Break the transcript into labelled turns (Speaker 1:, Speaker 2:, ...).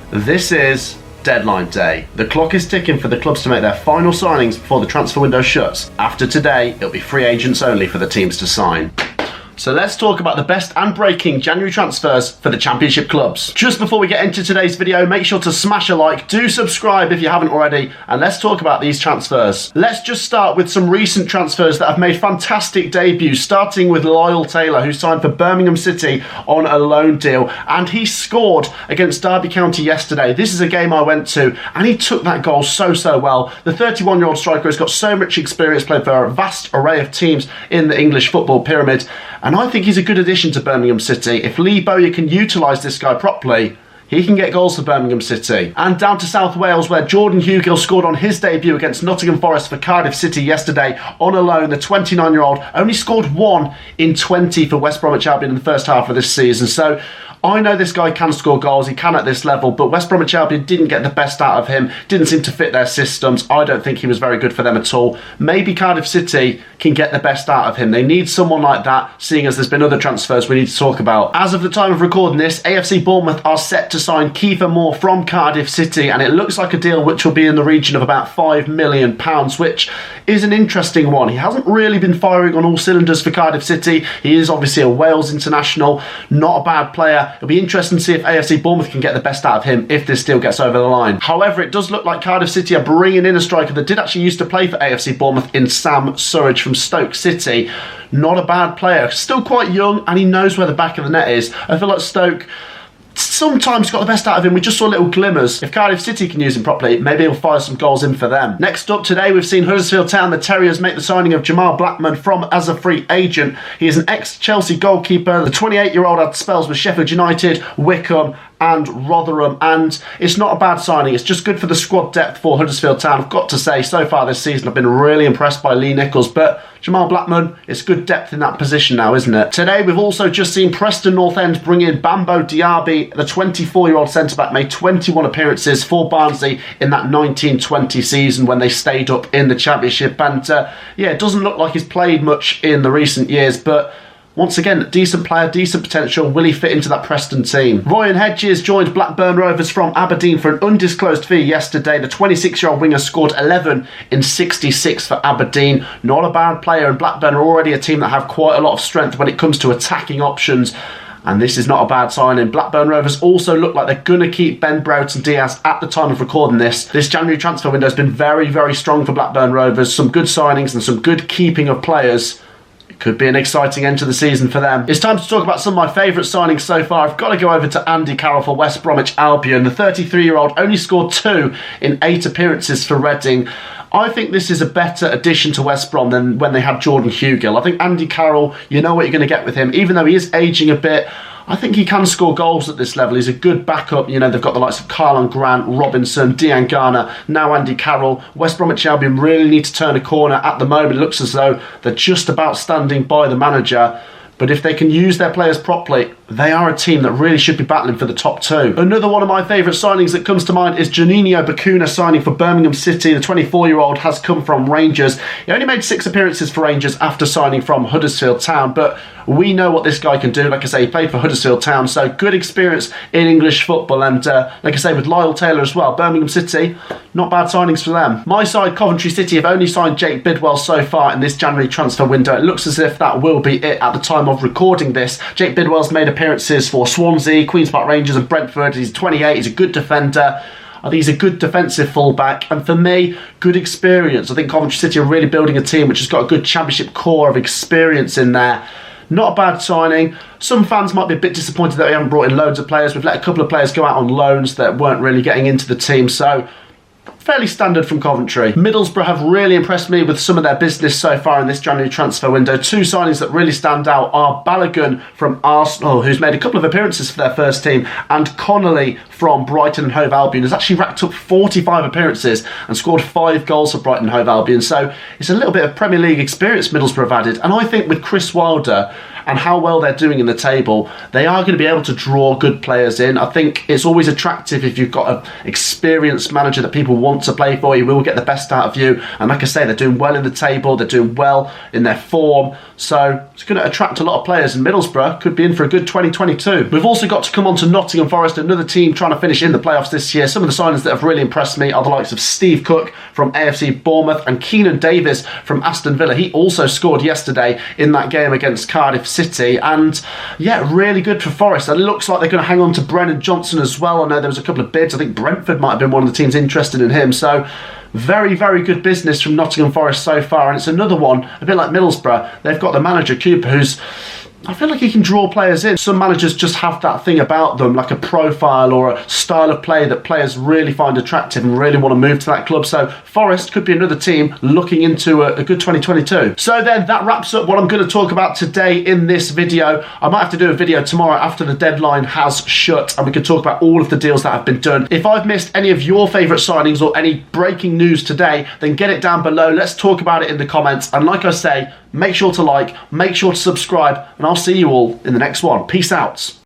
Speaker 1: This is deadline day. The clock is ticking for the clubs to make their final signings before the transfer window shuts. After today, it'll be free agents only for the teams to sign. So let's talk about the best and breaking January transfers for the Championship clubs. Just before we get into today's video, make sure to smash a like, do subscribe if you haven't already, and let's talk about these transfers. Let's just start with some recent transfers that have made fantastic debuts, starting with Lyle Taylor, who signed for Birmingham City on a loan deal, and he scored against Derby County yesterday. This is a game I went to, and he took that goal so well. The 31-year-old striker has got so much experience, played for a vast array of teams in the English football pyramid, and I think he's a good addition to Birmingham City. If Lee Bowyer can utilise this guy properly, he can get goals for Birmingham City. And down to South Wales, where Jordan Hughes scored on his debut against Nottingham Forest for Cardiff City yesterday on a loan. The 29-year-old only scored 1 in 20 for West Bromwich Albion in the first half of this season. So I know this guy can score goals, he can at this level, but West Bromwich Albion didn't get the best out of him, didn't seem to fit their systems. I don't think he was very good for them at all. Maybe Cardiff City can get the best out of him. They need someone like that, seeing as there's been other transfers we need to talk about. As of the time of recording this, AFC Bournemouth are set to sign Kieffer Moore from Cardiff City, and it looks like a deal which will be in the region of about £5 million, which is an interesting one. He hasn't really been firing on all cylinders for Cardiff City. He is obviously a Wales international, not a bad player. It'll be interesting to see if AFC Bournemouth can get the best out of him if this deal gets over the line. However, it does look like Cardiff City are bringing in a striker that did actually used to play for AFC Bournemouth in Sam Suraj from Stoke City. Not a bad player, still quite young, and he knows where the back of the net is. I feel like Stoke sometimes got the best out of him. We just saw little glimmers. If Cardiff City can use him properly, maybe he'll fire some goals in for them. Next up today, we've seen Huddersfield Town, the Terriers, make the signing of Jamal Blackman as a free agent. He is an ex-Chelsea goalkeeper. The 28-year-old had spells with Sheffield United, Wycombe and Rotherham, and it's not a bad signing. It's just good for the squad depth for Huddersfield Town. I've got to say, so far this season I've been really impressed by Lee Nichols, but Jamal Blackman, it's good depth in that position now, isn't it? Today we've also just seen Preston North End bring in Bambo Diaby. The 24-year-old centre-back made 21 appearances for Barnsley in that 1920 season when they stayed up in the Championship, and yeah, it doesn't look like he's played much in the recent years, but once again, decent player, decent potential. Will he fit into that Preston team? Ryan Hedges joined Blackburn Rovers from Aberdeen for an undisclosed fee yesterday. The 26-year-old winger scored 11 in 66 for Aberdeen. Not a bad player, and Blackburn are already a team that have quite a lot of strength when it comes to attacking options. And this is not a bad signing. Blackburn Rovers also look like they're going to keep Ben Broughton Diaz at the time of recording this. This January transfer window has been very strong for Blackburn Rovers. Some good signings and some good keeping of players. Could be an exciting end to the season for them. It's time to talk about some of my favourite signings so far. I've got to go over to Andy Carroll for West Bromwich Albion. The 33-year-old only scored 2 in 8 appearances for Reading. I think this is a better addition to West Brom than when they had Jordan Hughes. I think Andy Carroll, you know what you're going to get with him. Even though he is ageing a bit, I think he can score goals at this level. He's a good backup. You know, they've got the likes of Carlon Grant, Robinson, Dean Garner, now Andy Carroll. West Bromwich Albion really need to turn a corner at the moment. It looks as though they're just about standing by the manager. But if they can use their players properly, they are a team that really should be battling for the top 2. Another one of my favourite signings that comes to mind is Juninho Bacuna signing for Birmingham City. The 24-year-old has come from Rangers. He only made 6 appearances for Rangers after signing from Huddersfield Town, but we know what this guy can do. Like I say, he played for Huddersfield Town, so good experience in English football. And like I say, with Lyle Taylor as well, Birmingham City, not bad signings for them. My side, Coventry City, have only signed Jake Bidwell so far in this January transfer window. It looks as if that will be it at the time of recording this. Jake Bidwell's made appearances for Swansea, Queen's Park Rangers and Brentford. He's 28, he's a good defender. I think he's a good defensive fullback, and for me, good experience. I think Coventry City are really building a team which has got a good Championship core of experience in there. Not a bad signing. Some fans might be a bit disappointed that we haven't brought in loads of players. We've let a couple of players go out on loans that weren't really getting into the team, so fairly standard from Coventry. Middlesbrough have really impressed me with some of their business so far in this January transfer window. 2 signings that really stand out are Balogun from Arsenal, who's made a couple of appearances for their first team, and Connolly from Brighton and Hove Albion, has actually racked up 45 appearances and scored 5 goals for Brighton and Hove Albion. So it's a little bit of Premier League experience Middlesbrough have added, and I think with Chris Wilder and how well they're doing in the table, they are going to be able to draw good players in. I think it's always attractive if you've got an experienced manager that people want to play for. He will get the best out of you. And like I say, they're doing well in the table. They're doing well in their form. So it's going to attract a lot of players, and Middlesbrough could be in for a good 2022. We've also got to come on to Nottingham Forest, another team trying trying to finish in the playoffs this year. Some of the signings that have really impressed me are the likes of Steve Cook from AFC Bournemouth and Keenan Davis from Aston Villa. He also scored yesterday in that game against Cardiff City, and yeah, really good for Forest. And it looks like they're going to hang on to Brennan Johnson as well. I know there was a couple of bids. I think Brentford might have been one of the teams interested in him. So very, very good business from Nottingham Forest so far. And it's another one, a bit like Middlesbrough. They've got the manager, Cooper, who's, I feel like he can draw players in. Some managers just have that thing about them, like a profile or a style of play that players really find attractive and really want to move to that club. So Forest could be another team looking into a good 2022. So then that wraps up what I'm going to talk about today in this video. I might have to do a video tomorrow after the deadline has shut and we can talk about all of the deals that have been done. If I've missed any of your favourite signings or any breaking news today, then get it down below. Let's talk about it in the comments. And like I say, make sure to like, make sure to subscribe, and I'll see you all in the next one. Peace out.